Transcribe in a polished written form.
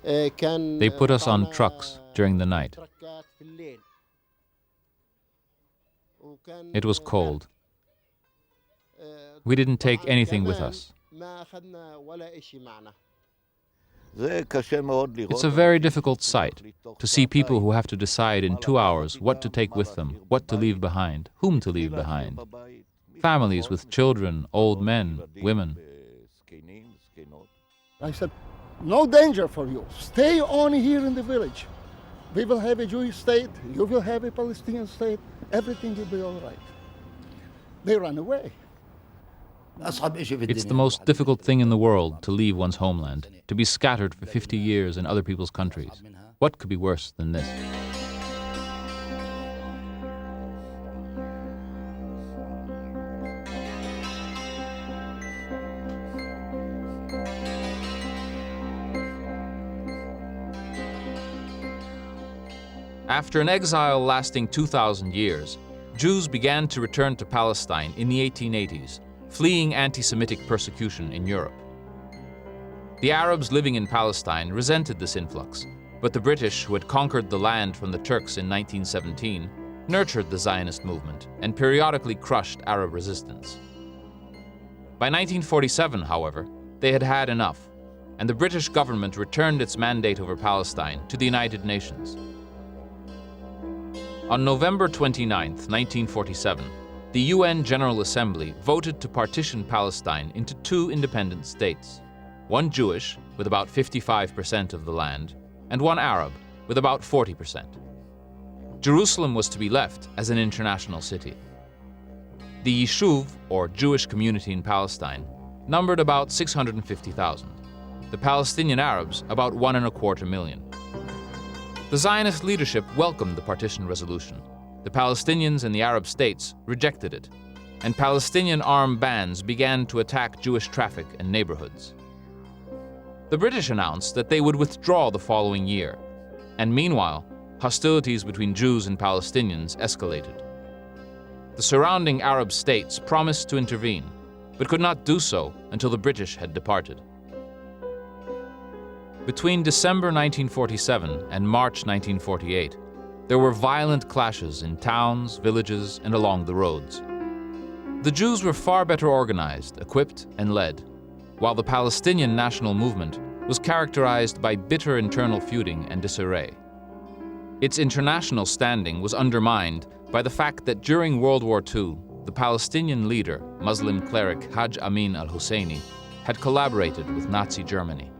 They put us on trucks during the night. It was cold. We didn't take anything with us. It's a very difficult sight to see people who have to decide in 2 hours what to take with them, what to leave behind, whom to leave behind. Families with children, old men, women. I said, no danger for you. Stay on here in the village. We will have a Jewish state, you will have a Palestinian state, everything will be all right. They ran away. It's the most difficult thing in the world to leave one's homeland, to be scattered for 50 years in other people's countries. What could be worse than this? After an exile lasting 2,000 years, Jews began to return to Palestine in the 1880s, fleeing anti-Semitic persecution in Europe. The Arabs living in Palestine resented this influx, but the British, who had conquered the land from the Turks in 1917, nurtured the Zionist movement and periodically crushed Arab resistance. By 1947, however, they had had enough, and the British government returned its mandate over Palestine to the United Nations. On November 29, 1947, the UN General Assembly voted to partition Palestine into 2 independent states, one Jewish, with about 55% of the land, and one Arab, with about 40%. Jerusalem was to be left as an international city. The Yishuv, or Jewish community in Palestine, numbered about 650,000. The Palestinian Arabs about 1.25 million. The Zionist leadership welcomed the partition resolution. The Palestinians and the Arab states rejected it, and Palestinian armed bands began to attack Jewish traffic and neighborhoods. The British announced that they would withdraw the following year, and meanwhile, hostilities between Jews and Palestinians escalated. The surrounding Arab states promised to intervene, but could not do so until the British had departed. Between December 1947 and March 1948, there were violent clashes in towns, villages, and along the roads. The Jews were far better organized, equipped, and led, while the Palestinian national movement was characterized by bitter internal feuding and disarray. Its international standing was undermined by the fact that during World War II, the Palestinian leader, Muslim cleric Haj Amin al-Husseini, had collaborated with Nazi Germany.